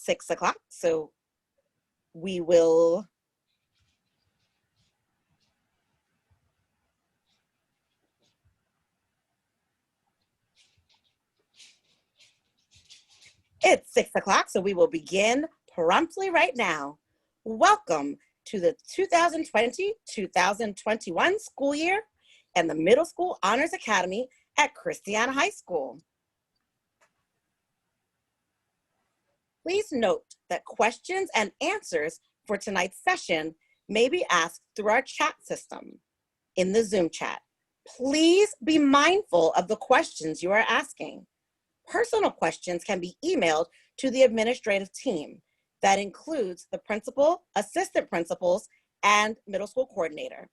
6 o'clock, so we will It's 6 o'clock, so we will begin promptly right now. Welcome to the 2020-2021 school year and the Middle School Honors Academy at Christiana High School. Please note that questions and answers for tonight's session may be asked through our chat system in the Zoom chat. Please be mindful of the questions you are asking. Personal questions can be emailed to the administrative team. That includes the principal, assistant principals, and middle school coordinator.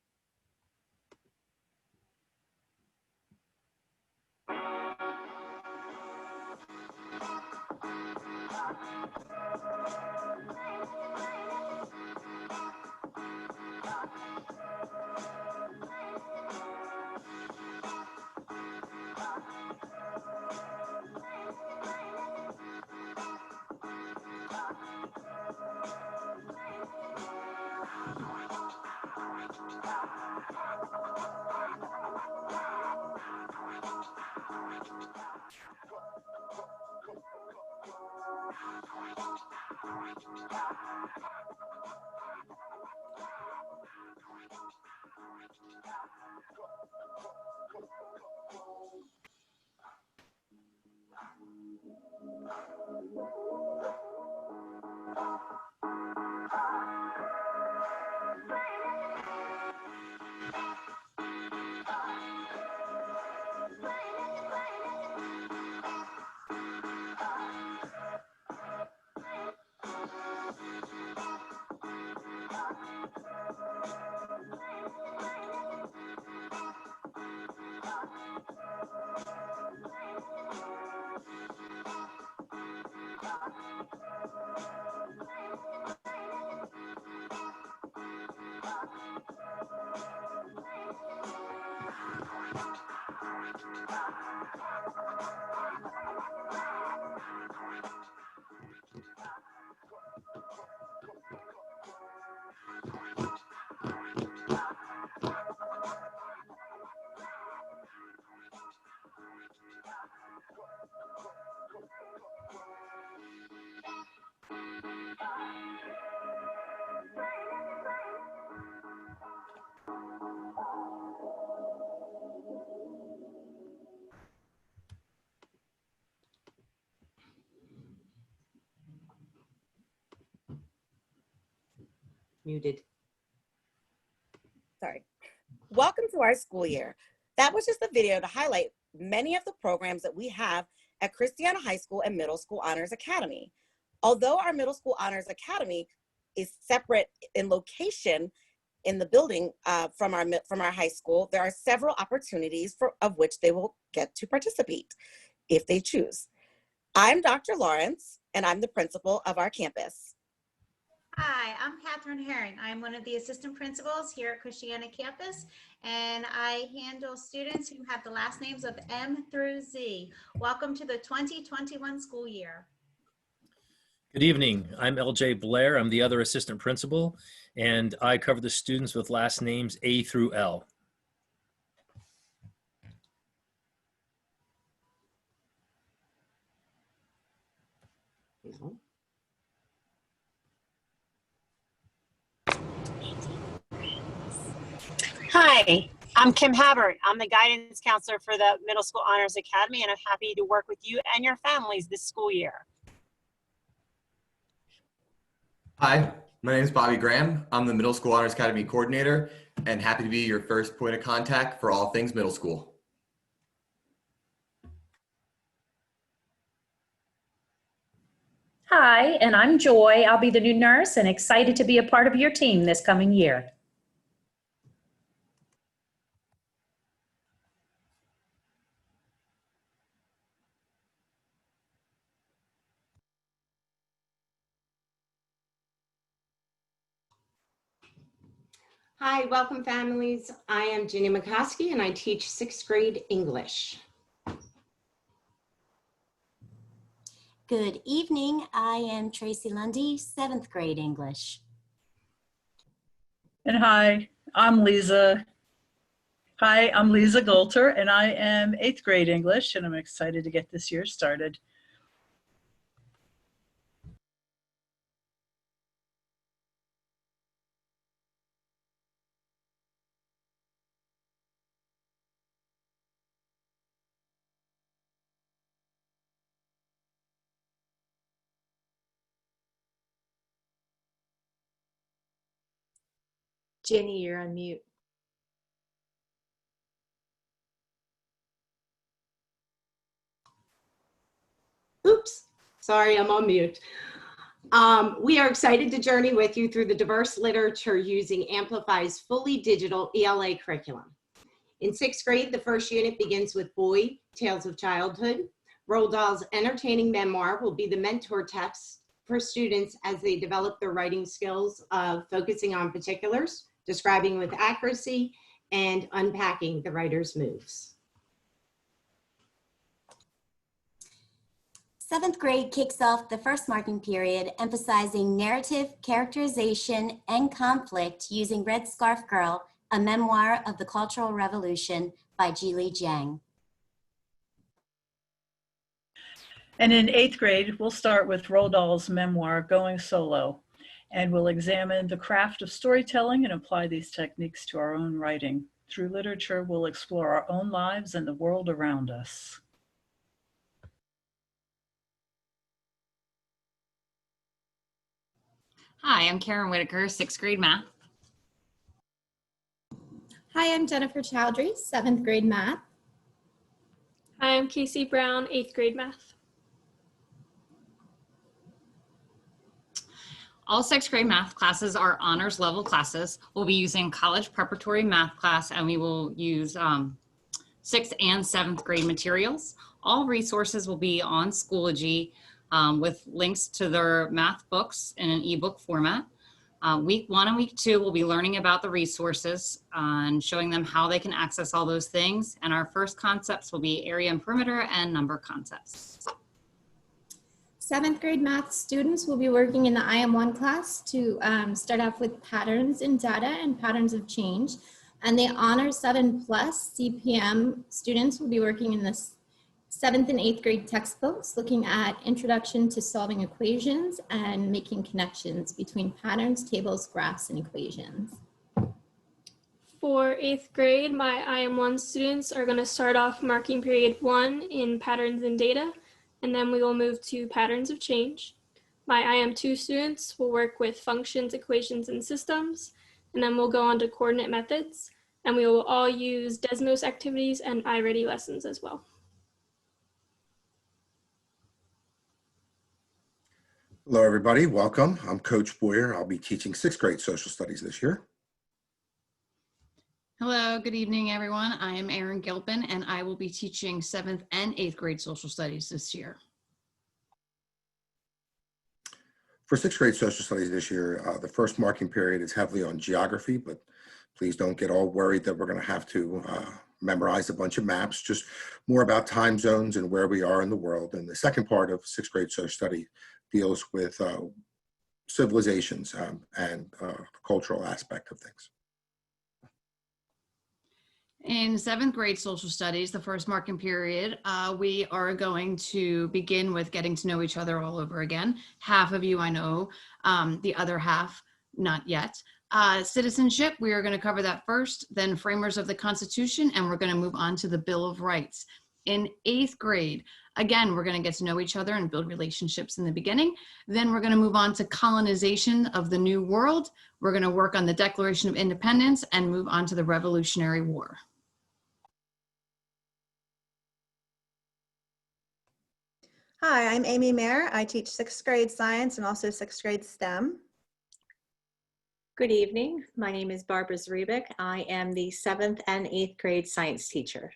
Muted. Sorry. Welcome to our school year. That was just a video to highlight many of the programs that we have at Christiana High School and Middle School Honors Academy. Although our Middle School Honors Academy is separate in location in the building from our high school, there are several opportunities of which they will get to participate if they choose. I'm Dr. Lawrence, and I'm the principal of our campus. Hi, I'm Catherine Herring. I'm one of the assistant principals here at Christiana campus, and I handle students who have the last names of M through Z. Welcome to the 2021 school year. Good evening. I'm LJ Blair. I'm the other assistant principal, and I cover the students with last names A through L. Hi, I'm Kim Habbert. I'm the guidance counselor for the Middle School Honors Academy, and I'm happy to work with you and your families this school year. Hi, my name is Bobby Graham. I'm the Middle School Honors Academy coordinator and happy to be your first point of contact for all things middle school. Hi, and I'm Joy. I'll be the new nurse and excited to be a part of your team this coming year. Hi, welcome families. I am Ginny McCoskey and I teach 6th grade English. Good evening. I am Tracy Lundy, 7th grade English. And hi, I'm Lisa. Hi, I'm Lisa Golter, and I am 8th grade English, and I'm excited to get this year started. Jenny, you're on mute. Oops, sorry, I'm on mute. We are excited to journey with you through the diverse literature using Amplify's fully digital ELA curriculum. In 6th grade, the first unit begins with Boy, Tales of Childhood. Roald Dahl's entertaining memoir will be the mentor text for students as they develop their writing skills of focusing on particulars, describing with accuracy, and unpacking the writer's moves. 7th grade kicks off the first marking period, emphasizing narrative, characterization, and conflict using Red Scarf Girl, a memoir of the Cultural Revolution by Jili Jiang. And in 8th grade, we'll start with Roald Dahl's memoir, Going Solo, and we'll examine the craft of storytelling and apply these techniques to our own writing. Through literature, we'll explore our own lives and the world around us. Hi, I'm Karen Whitaker, 6th grade math. Hi, I'm Jennifer Chowdhury, 7th grade math. Hi, I'm Casey Brown, 8th grade math. All 6th grade math classes are honors level classes. We'll be using college preparatory math class, and we will use 6th and 7th grade materials. All resources will be on Schoology with links to their math books in an ebook format. Week 1 and week 2, we'll be learning about the resources and showing them how they can access all those things. And our first concepts will be area and perimeter and number concepts. 7th grade math students will be working in the IM1 class to start off with patterns in data and patterns of change. And the Honor 7+ CPM students will be working in the 7th and 8th grade textbooks, looking at introduction to solving equations and making connections between patterns, tables, graphs, and equations. For 8th grade, my IM1 students are going to start off marking period 1 in patterns and data, and then we will move to patterns of change. My IM2 students will work with functions, equations, and systems, and then we'll go on to coordinate methods, and we will all use Desmos activities and iReady lessons as well. Hello, everybody. Welcome. I'm Coach Boyer. I'll be teaching 6th grade social studies this year. Hello, good evening, everyone. I am Erin Gilpin, and I will be teaching 7th and 8th grade social studies this year. For 6th grade social studies this year, the first marking period is heavily on geography, but please don't get all worried that we're going to have to memorize a bunch of maps, just more about time zones and where we are in the world. And the second part of 6th grade social study deals with civilizations and the cultural aspect of things. In 7th grade social studies, the first marking period, we are going to begin with getting to know each other all over again. Half of you I know, the other half not yet. Citizenship, we are going to cover that first, then framers of the Constitution, and we're going to move on to the Bill of Rights. In 8th grade, again, we're going to get to know each other and build relationships in the beginning. Then we're going to move on to colonization of the New World. We're going to work on the Declaration of Independence and move on to the Revolutionary War. Hi, I'm Amy Mayer. I teach 6th grade science and also 6th grade STEM. Good evening. My name is Barbara Zrebick. I am the 7th and 8th grade science teacher.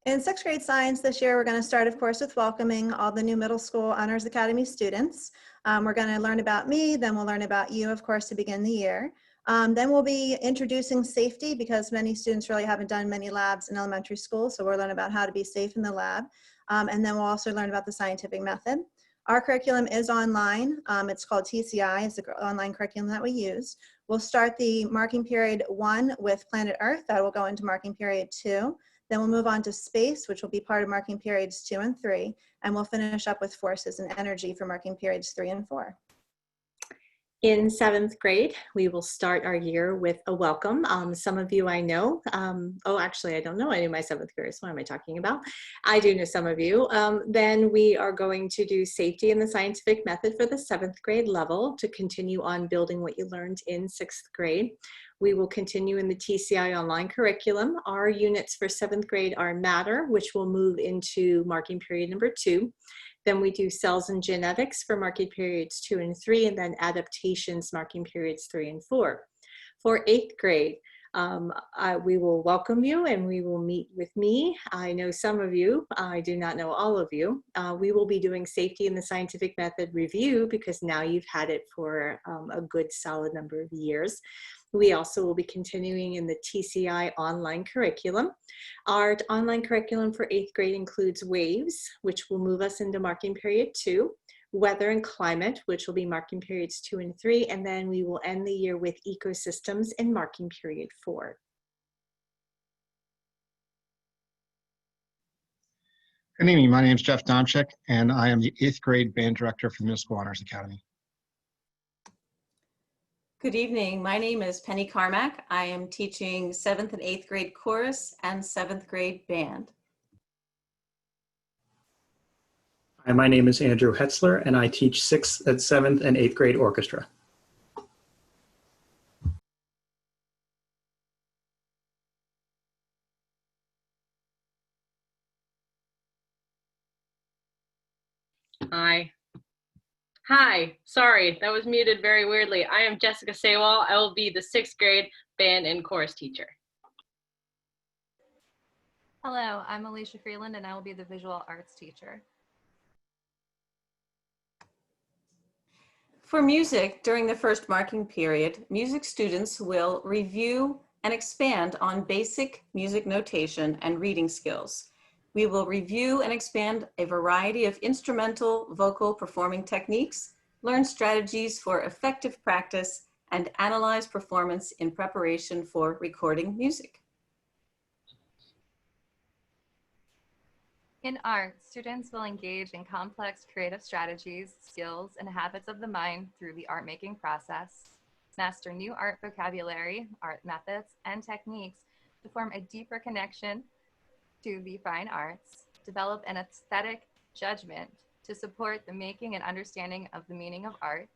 In 6th grade science this year, we're going to start, of course, with welcoming all the new Middle School Honors Academy students. We're going to learn about me, then we'll learn about you, of course, to begin the year. Then we'll be introducing safety because many students really haven't done many labs in elementary school. So we'll learn about how to be safe in the lab. And then we'll also learn about the scientific method. Our curriculum is online. It's called TCI, it's the online curriculum that we use. We'll start the marking period 1 with Planet Earth. That will go into marking period 2. Then we'll move on to space, which will be part of marking periods 2 and 3. And we'll finish up with forces and energy for marking periods 3 and 4. In 7th grade, we will start our year with a welcome. Some of you I know. Oh, actually, I don't know any of my 7th graders. What am I talking about? I do know some of you. Then we are going to do safety and the scientific method for the 7th grade level to continue on building what you learned in 6th grade. We will continue in the TCI online curriculum. Our units for 7th grade are Matter, which will move into marking period number 2. Then we do cells and genetics for marking periods 2 and 3, and then adaptations marking periods 3 and 4. For 8th grade, we will welcome you and we will meet with me. I know some of you, I do not know all of you. We will be doing safety in the scientific method review because now you've had it for a good solid number of years. We also will be continuing in the TCI online curriculum. Our online curriculum for 8th grade includes WAVES, which will move us into marking period 2, weather and climate, which will be marking periods 2 and 3, and then we will end the year with ecosystems in marking period 4. Good evening, my name is Jeff Domchek, and I am the 8th grade band director for the Middle School Honors Academy. Good evening. My name is Penny Carmack. I am teaching 7th and 8th grade chorus and 7th grade band. Hi, my name is Andrew Hetzler, and I teach 6th and 7th and 8th grade orchestra. Hi, sorry, that was muted very weirdly. I am Jessica Saywall. I will be the 6th grade band and chorus teacher. Hello, I'm Alicia Freeland and I will be the visual arts teacher. For music, during the first marking period, music students will review and expand on basic music notation and reading skills. We will review and expand a variety of instrumental vocal performing techniques, learn strategies for effective practice, and analyze performance in preparation for recording music. In art, students will engage in complex creative strategies, skills, and habits of the mind through the art-making process, master new art vocabulary, art methods, and techniques to form a deeper connection to the fine arts, develop an aesthetic judgment to support the making and understanding of the meaning of art,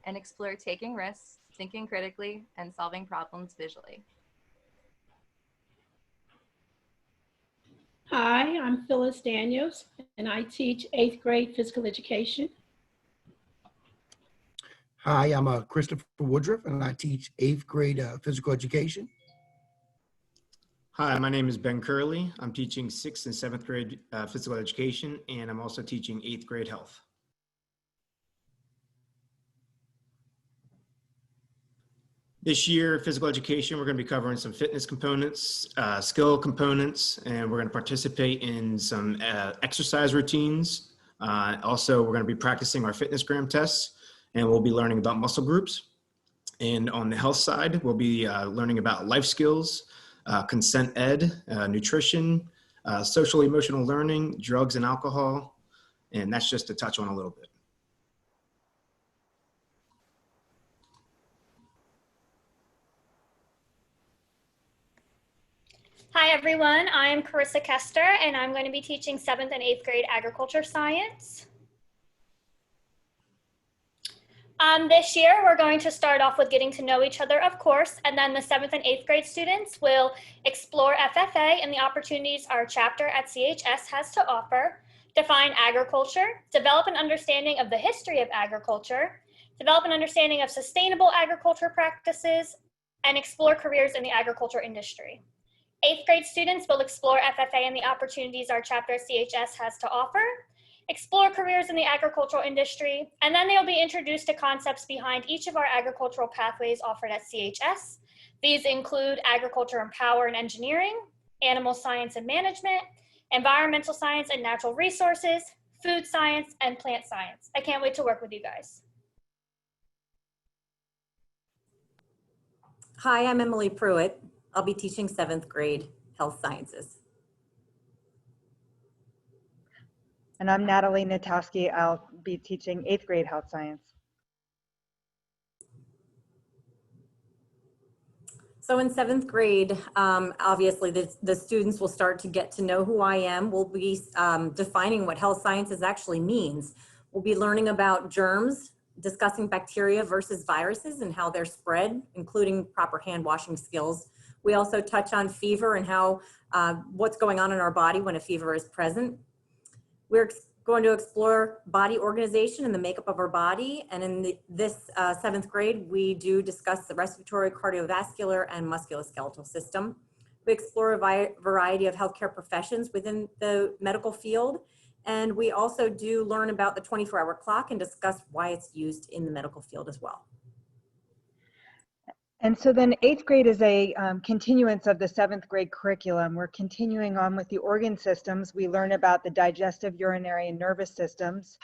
and explore taking risks, thinking critically, and solving problems visually. Hi, I'm Phyllis Daniels, and I teach 8th grade physical education. Hi, I'm Christopher Woodruff, and I teach 8th grade physical education. Hi, my name is Ben Curley. I'm teaching 6th and 7th grade physical education, and I'm also teaching 8th grade health. This year, physical education, we're going to be covering some fitness components, skill components, and we're going to participate in some exercise routines. Also, we're going to be practicing our fitnessgram tests, and we'll be learning about muscle groups. And on the health side, we'll be learning about life skills, consent ed, nutrition, social emotional learning, drugs and alcohol, and that's just to touch on a little bit. Hi everyone, I'm Carissa Kester and I'm going to be teaching 7th and 8th grade agriculture science. This year we're going to start off with getting to know each other, of course, and then the 7th and 8th grade students will explore FFA and the opportunities our chapter at CHS has to offer, define agriculture, develop an understanding of the history of agriculture, develop an understanding of sustainable agriculture practices, and explore careers in the agriculture industry. 8th grade students will explore FFA and the opportunities our chapter at CHS has to offer, explore careers in the agricultural industry, and then they'll be introduced to concepts behind each of our agricultural pathways offered at CHS. These include agriculture and power and engineering, animal science and management, environmental science and natural resources, food science, and plant science. I can't wait to work with you guys. Hi, I'm Emily Pruitt. I'll be teaching 7th grade health sciences. And I'm Natalie Natowski. I'll be teaching 8th grade health science. So in 7th grade, obviously the students will start to get to know who I am. We'll be defining what health sciences actually means. We'll be learning about germs, discussing bacteria versus viruses and how they're spread, including proper hand washing skills. We also touch on fever and how what's going on in our body when a fever is present. We're going to explore body organization and the makeup of our body. And in this 7th grade, we do discuss the respiratory, cardiovascular, and musculoskeletal system. We explore a variety of healthcare professions within the medical field. And we also do learn about the 24-hour clock and discuss why it's used in the medical field as well. And so then 8th grade is a continuance of the 7th grade curriculum. We're continuing on with the organ systems. We learn about the digestive, urinary, and nervous systems.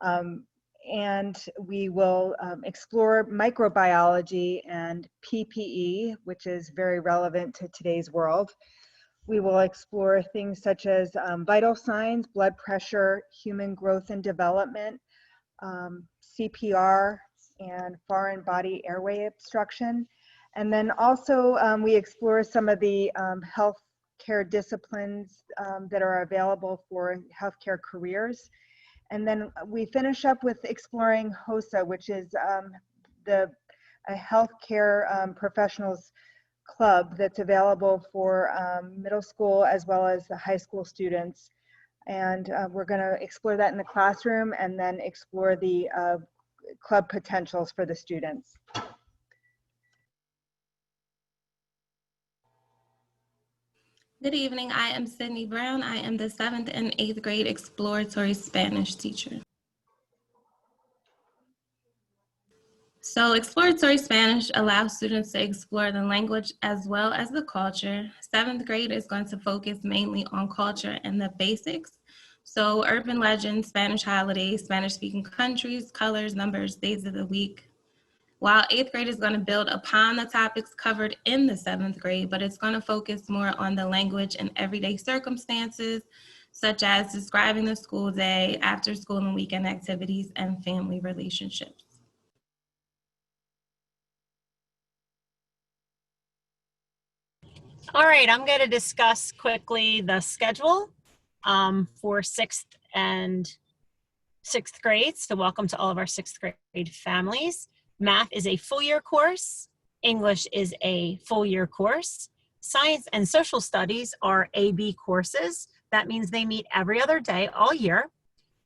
And we will explore microbiology and PPE, which is very relevant to today's world. We will explore things such as vital signs, blood pressure, human growth and development, CPR, and foreign body airway obstruction. And then also we explore some of the healthcare disciplines that are available for healthcare careers. And then we finish up with exploring HOSA, which is a healthcare professionals club that's available for middle school as well as the high school students. And we're going to explore that in the classroom and then explore the club potentials for the students. Good evening, I am Sydney Brown. I am the 7th and 8th grade exploratory Spanish teacher. So exploratory Spanish allows students to explore the language as well as the culture. 7th grade is going to focus mainly on culture and the basics. So urban legends, Spanish holidays, Spanish speaking countries, colors, numbers, days of the week. While 8th grade is going to build upon the topics covered in the 7th grade, but it's going to focus more on the language and everyday circumstances, such as describing the school day, after school and weekend activities, and family relationships. All right, I'm going to discuss quickly the schedule for 6th and 6th grades. So welcome to all of our 6th grade families. Math is a full year course. English is a full year course. Science and social studies are AB courses. That means they meet every other day all year.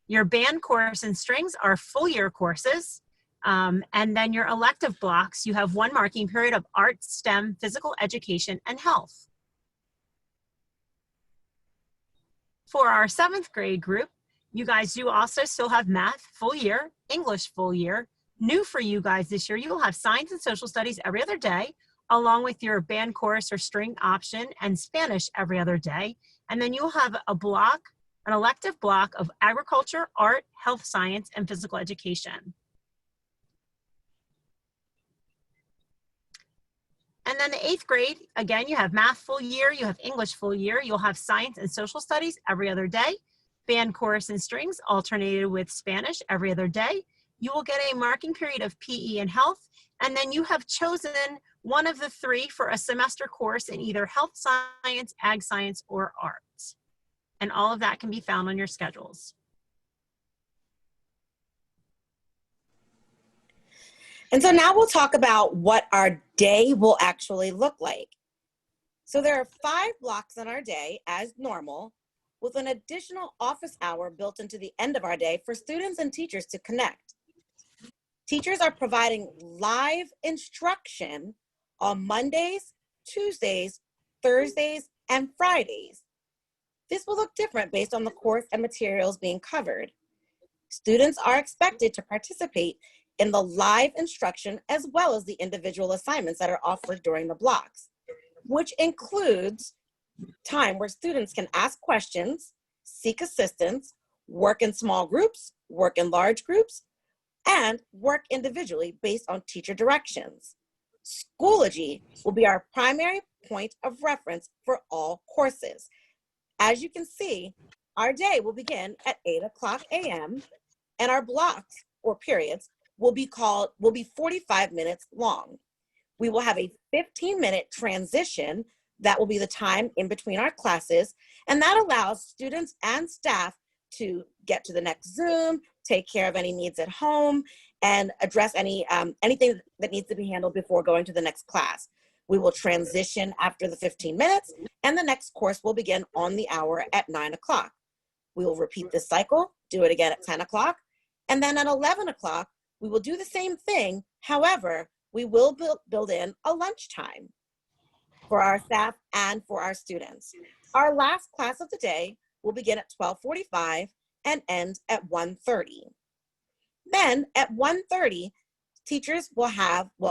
Your band course and strings are full year courses. And then your elective blocks, you have 1 marking period of art, STEM, physical education, and health. For our 7th grade group, you guys do also still have math full year, English full year. New for you guys this year, you will have science and social studies every other day, along with your band course or string option and Spanish every other day. And then you'll have a block, an elective block of agriculture, art, health science, and physical education. And then the 8th grade, again, you have math full year, you have English full year, you'll have science and social studies every other day, band, chorus, and strings alternated with Spanish every other day. You will get a marking period of PE and health, and then you have chosen one of the 3 for a semester course in either health science, ag science, or arts. And all of that can be found on your schedules. And so now we'll talk about what our day will actually look like. So there are 5 blocks in our day as normal, with an additional office hour built into the end of our day for students and teachers to connect. Teachers are providing live instruction on Mondays, Tuesdays, Thursdays, and Fridays. This will look different based on the course and materials being covered. Students are expected to participate in the live instruction as well as the individual assignments that are offered during the blocks, which includes time where students can ask questions, seek assistance, work in small groups, work in large groups, and work individually based on teacher directions. Schoology will be our primary point of reference for all courses. As you can see, our day will begin at 8:00 a.m. and our blocks or periods will be 45 minutes long. We will have a 15-minute transition. That will be the time in between our classes, and that allows students and staff to get to the next Zoom, take care of any needs at home, and address anything that needs to be handled before going to the next class. We will transition after the 15 minutes, and the next course will begin on the hour at 9:00. We will repeat this cycle, do it again at 10:00, and then at 11:00, we will do the same thing. However, we will build in a lunchtime for our staff and for our students. Our last class of the day will begin at 12:45 and end at 1:30. Then at 1:30,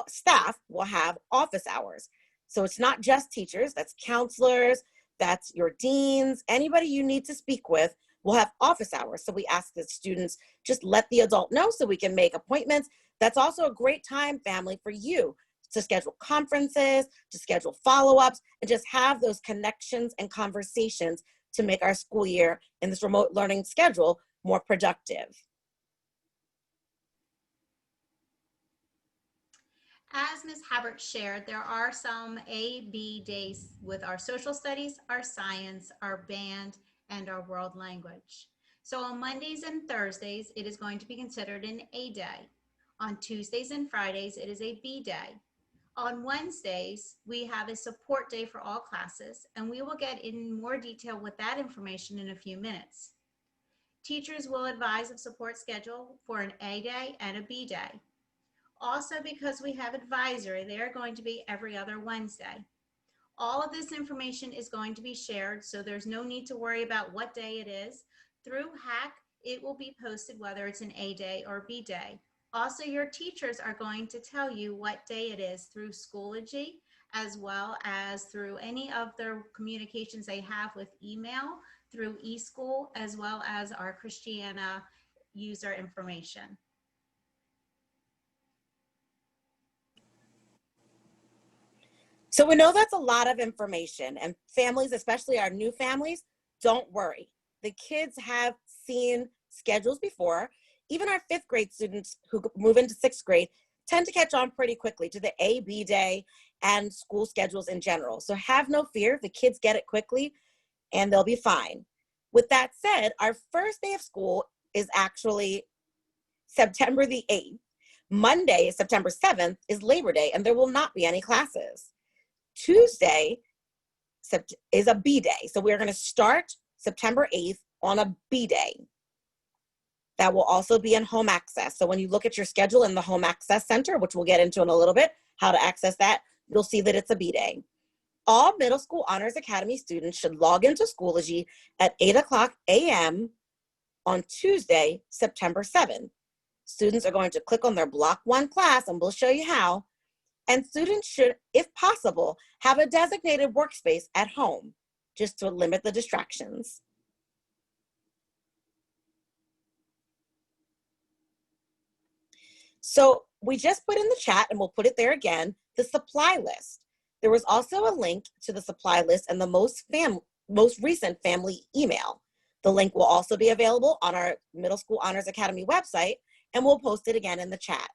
staff will have office hours. So it's not just teachers, that's counselors, that's your deans, anybody you need to speak with will have office hours. So we ask that students just let the adult know so we can make appointments. That's also a great time, family, for you to schedule conferences, to schedule follow-ups, and just have those connections and conversations to make our school year in this remote learning schedule more productive. As Ms. Habert shared, there are some A-B days with our social studies, our science, our band, and our world language. So on Mondays and Thursdays, it is going to be considered an A day. On Tuesdays and Fridays, it is a B day. On Wednesdays, we have a support day for all classes, and we will get in more detail with that information in a few minutes. Teachers will advise of support schedule for an A day and a B day. Also, because we have advisory, they are going to be every other Wednesday. All of this information is going to be shared, so there's no need to worry about what day it is. Through HACC, it will be posted whether it's an A day or B day. Also, your teachers are going to tell you what day it is through Schoology, as well as through any of their communications they have with email, through eSchool, as well as our Christiana user information. So we know that's a lot of information, and families, especially our new families, don't worry. The kids have seen schedules before. Even our 5th grade students who move into 6th grade tend to catch on pretty quickly to the A, B day and school schedules in general. So have no fear, the kids get it quickly and they'll be fine. With that said, our first day of school is actually September the 8th. Monday, September 7th, is Labor Day, and there will not be any classes. Tuesday is a B day. So we're going to start September 8th on a B day. That will also be in home access. So when you look at your schedule in the home access center, which we'll get into in a little bit, how to access that, you'll see that it's a B day. All Middle School Honors Academy students should log into Schoology at 8:00 a.m. on Tuesday, September 7th. Students are going to click on their Block 1 class, and we'll show you how. And students should, if possible, have a designated workspace at home, just to limit the distractions. So we just put in the chat, and we'll put it there again, the supply list. There was also a link to the supply list and the most recent family email. The link will also be available on our Middle School Honors Academy website, and we'll post it again in the chat.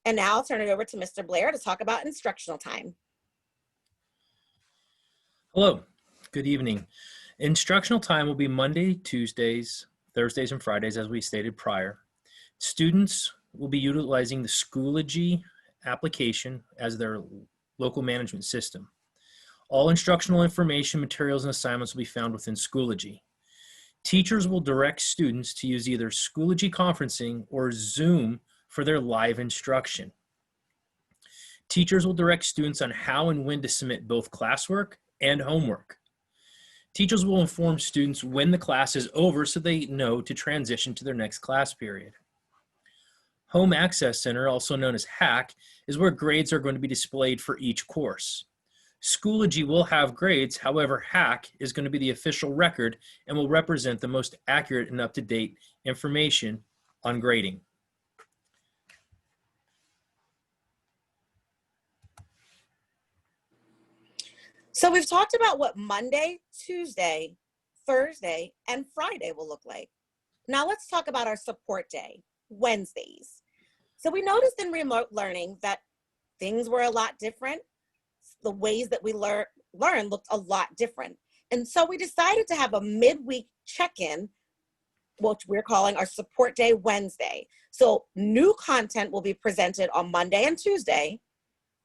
And now I'll turn it over to Mr. Blair to talk about instructional time. Hello, good evening. Instructional time will be Monday, Tuesdays, Thursdays, and Fridays, as we stated prior. Students will be utilizing the Schoology application as their local management system. All instructional information, materials, and assignments will be found within Schoology. Teachers will direct students to use either Schoology conferencing or Zoom for their live instruction. Teachers will direct students on how and when to submit both classwork and homework. Teachers will inform students when the class is over so they know to transition to their next class period. Home Access Center, also known as HACC, is where grades are going to be displayed for each course. Schoology will have grades, however, HACC is going to be the official record and will represent the most accurate and up-to-date information on grading. So we've talked about what Monday, Tuesday, Thursday, and Friday will look like. Now let's talk about our support day, Wednesdays. So we noticed in remote learning that things were a lot different. The ways that we learn looked a lot different. And so we decided to have a midweek check-in, which we're calling our support day Wednesday. So new content will be presented on Monday and Tuesday.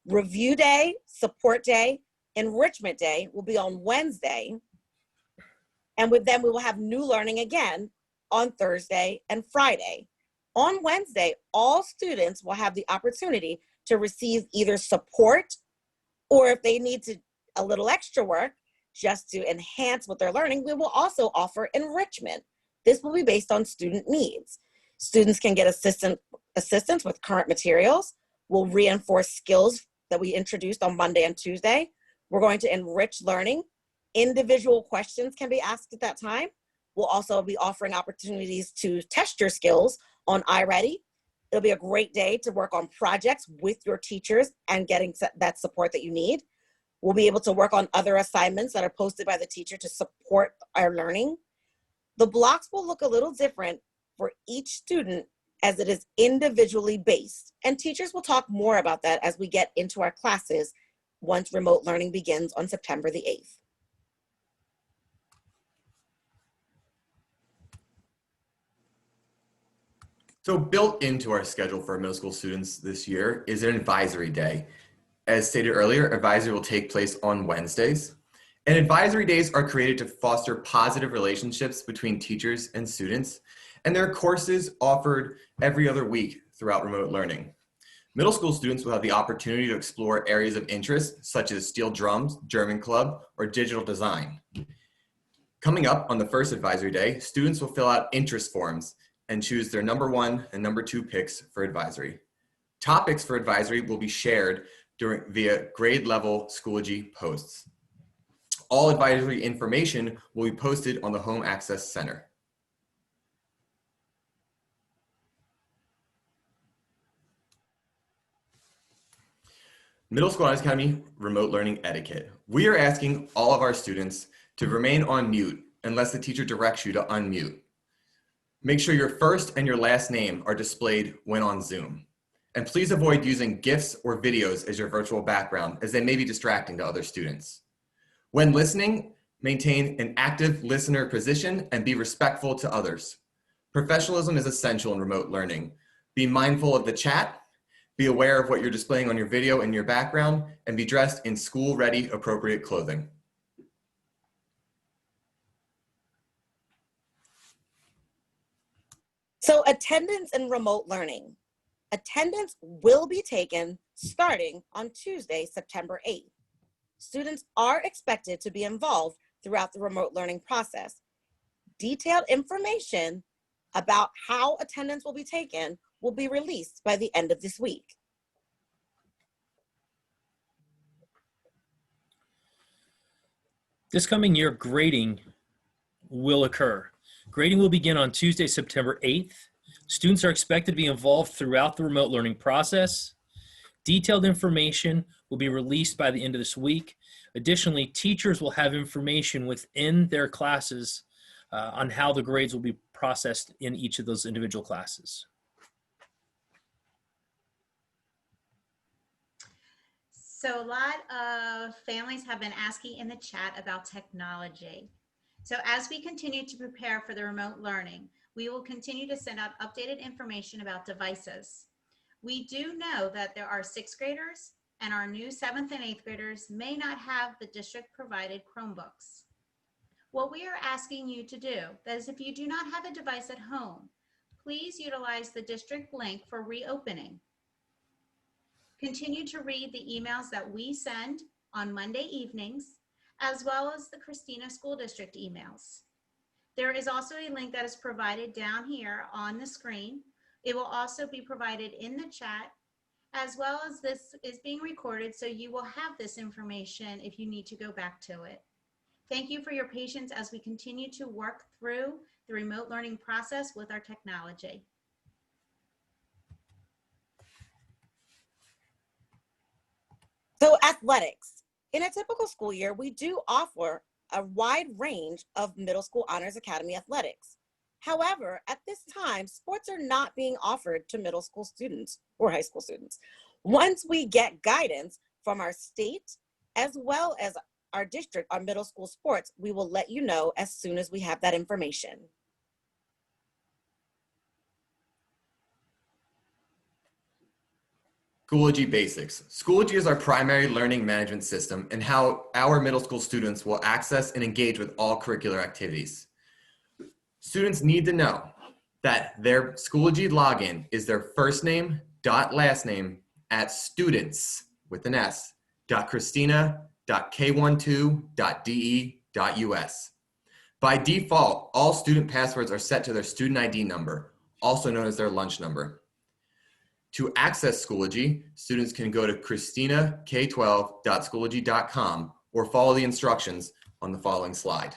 Review day, support day, enrichment day will be on Wednesday. And then we will have new learning again on Thursday and Friday. On Wednesday, all students will have the opportunity to receive either support, or if they need a little extra work just to enhance what they're learning, we will also offer enrichment. This will be based on student needs. Students can get assistance with current materials. We'll reinforce skills that we introduced on Monday and Tuesday. We're going to enrich learning. Individual questions can be asked at that time. We'll also be offering opportunities to test your skills on iReady. It'll be a great day to work on projects with your teachers and getting that support that you need. We'll be able to work on other assignments that are posted by the teacher to support our learning. The blocks will look a little different for each student as it is individually based. And teachers will talk more about that as we get into our classes once remote learning begins on September the 8th. So built into our schedule for our middle school students this year is an advisory day. As stated earlier, advisory will take place on Wednesdays. And advisory days are created to foster positive relationships between teachers and students. And there are courses offered every other week throughout remote learning. Middle school students will have the opportunity to explore areas of interest, such as steel drums, German club, or digital design. Coming up on the first advisory day, students will fill out interest forms and choose their number 1 and number 2 picks for advisory. Topics for advisory will be shared via grade level Schoology posts. All advisory information will be posted on the Home Access Center. Middle School Honors Academy remote learning etiquette. We are asking all of our students to remain on mute unless the teacher directs you to unmute. Make sure your first and your last name are displayed when on Zoom. And please avoid using GIFs or videos as your virtual background, as they may be distracting to other students. When listening, maintain an active listener position and be respectful to others. Professionalism is essential in remote learning. Be mindful of the chat, be aware of what you're displaying on your video and your background, and be dressed in school-ready appropriate clothing. So attendance in remote learning. Attendance will be taken starting on Tuesday, September 8th. Students are expected to be involved throughout the remote learning process. Detailed information about how attendance will be taken will be released by the end of this week. This coming year, grading will occur. Grading will begin on Tuesday, September 8th. Students are expected to be involved throughout the remote learning process. Detailed information will be released by the end of this week. Additionally, teachers will have information within their classes on how the grades will be processed in each of those individual classes. So a lot of families have been asking in the chat about technology. So as we continue to prepare for the remote learning, we will continue to send out updated information about devices. We do know that there are 6th graders and our new 7th and 8th graders may not have the district provided Chromebooks. What we are asking you to do is if you do not have a device at home, please utilize the district link for reopening. Continue to read the emails that we send on Monday evenings, as well as the Christina School District emails. There is also a link that is provided down here on the screen. It will also be provided in the chat, as well as this is being recorded, so you will have this information if you need to go back to it. Thank you for your patience as we continue to work through the remote learning process with our technology. So athletics. In a typical school year, we do offer a wide range of Middle School Honors Academy athletics. However, at this time, sports are not being offered to middle school students or high school students. Once we get guidance from our state, as well as our district on middle school sports, we will let you know as soon as we have that information. Schoology basics. Schoology is our primary learning management system and how our middle school students will access and engage with all curricular activities. Students need to know that their Schoology login is their first name dot last name at students with an S .christina.k12.de.us. By default, all student passwords are set to their student ID number, also known as their lunch number. To access Schoology, students can go to christinak12.schoology.com or follow the instructions on the following slide.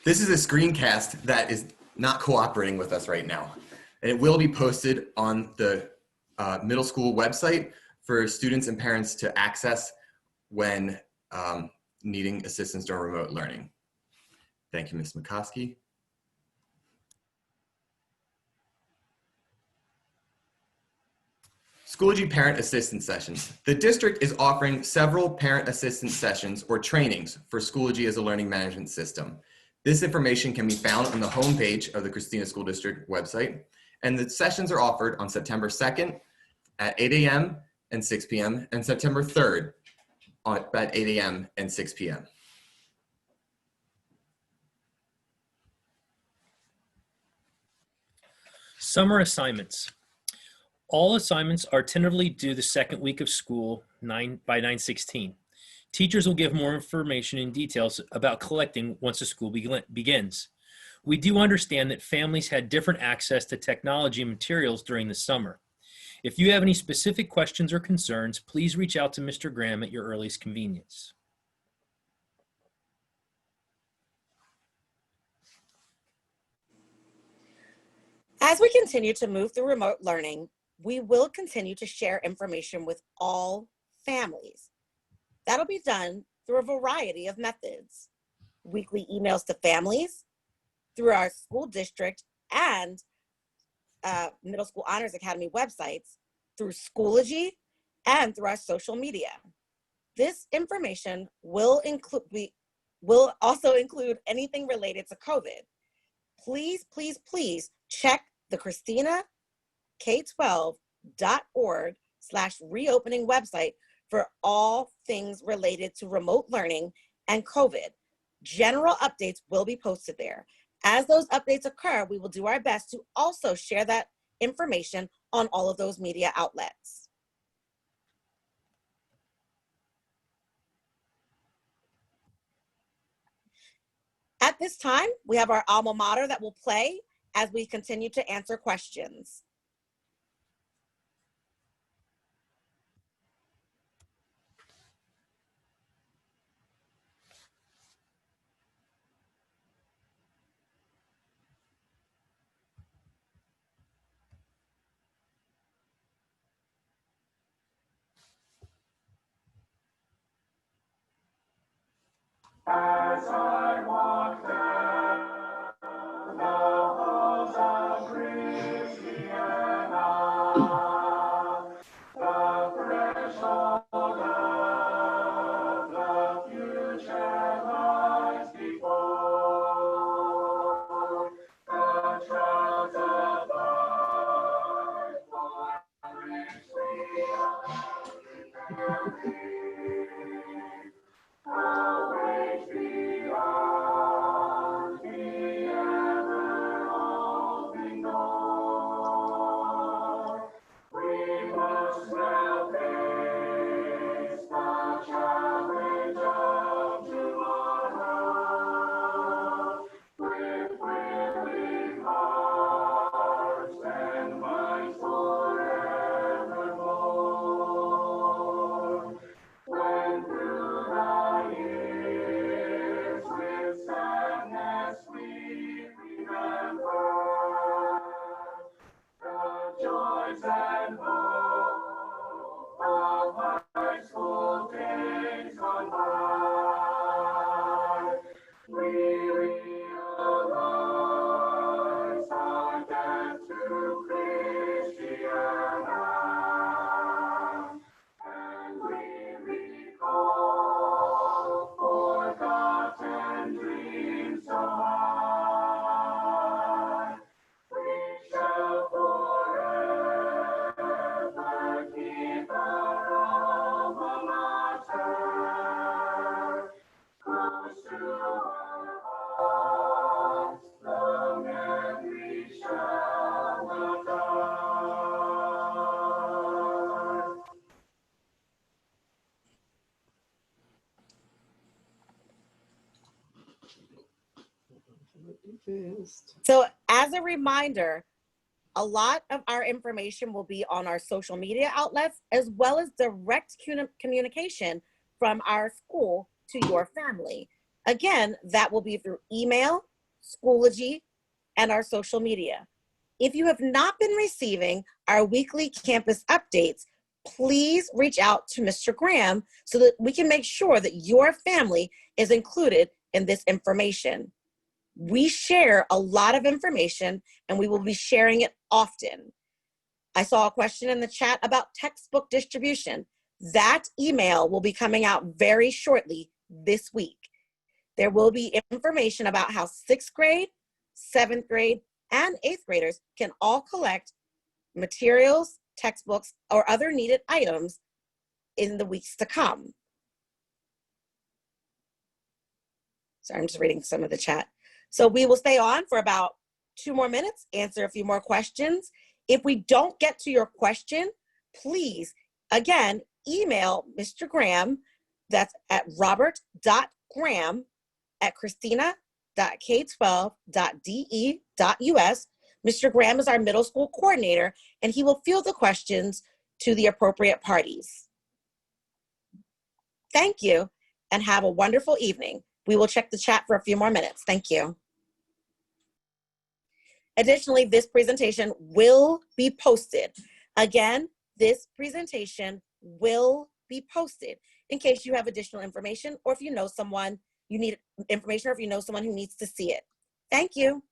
This is a screencast that is not cooperating with us right now. And it will be posted on the middle school website for students and parents to access when needing assistance during remote learning. Thank you, Ms. McCoskey. Schoology Parent Assistance Sessions. The district is offering several parent assistance sessions or trainings for Schoology as a learning management system. This information can be found on the homepage of the Christina School District website, and the sessions are offered on September 2nd at 8 a.m. and 6 p.m. and September 3rd at 8 a.m. and 6 p.m. Summer assignments. All assignments are tentatively due the second week of school by 9/16. Teachers will give more information and details about collecting once the school begins. We do understand that families had different access to technology and materials during the summer. If you have any specific questions or concerns, please reach out to Mr. Graham at your earliest convenience. As we continue to move through remote learning, we will continue to share information with all families. That'll be done through a variety of methods. Weekly emails to families, through our school district and Middle School Honors Academy websites, through Schoology, and through our social media. This information will also include anything related to COVID. Please, please, please check the christinak12.org/reopening website for all things related to remote learning and COVID. General updates will be posted there. As those updates occur, we will do our best to also share that information on all of those media outlets. At this time, we have our alma mater that will play as we continue to answer questions. As I walk down the halls of Christiana, the threshold of the future lies before. and hope of high school days gone by. We realize our debt to Christiana, and we recall forgotten dreams so high. We shall forever keep our alma mater close to our hearts, long and we shall not die. So as a reminder, a lot of our information will be on our social media outlets, as well as direct communication from our school to your family. Again, that will be through email, Schoology, and our social media. If you have not been receiving our weekly campus updates, please reach out to Mr. Graham so that we can make sure that your family is included in this information. We share a lot of information and we will be sharing it often. I saw a question in the chat about textbook distribution. That email will be coming out very shortly this week. There will be information about how 6th grade, 7th grade, and 8th graders can all collect materials, textbooks, or other needed items in the weeks to come. Sorry, I'm just reading some of the chat. So we will stay on for about 2 more minutes, answer a few more questions. If we don't get to your question, please, again, email Mr. Graham. That's at robert.graham@christina.k12.de.us. Mr. Graham is our middle school coordinator, and he will field the questions to the appropriate parties. Thank you, and have a wonderful evening. We will check the chat for a few more minutes. Thank you. Additionally, this presentation will be posted. Again, this presentation will be posted in case you have additional information, or if you know someone you need information, or if you know someone who needs to see it. Thank you.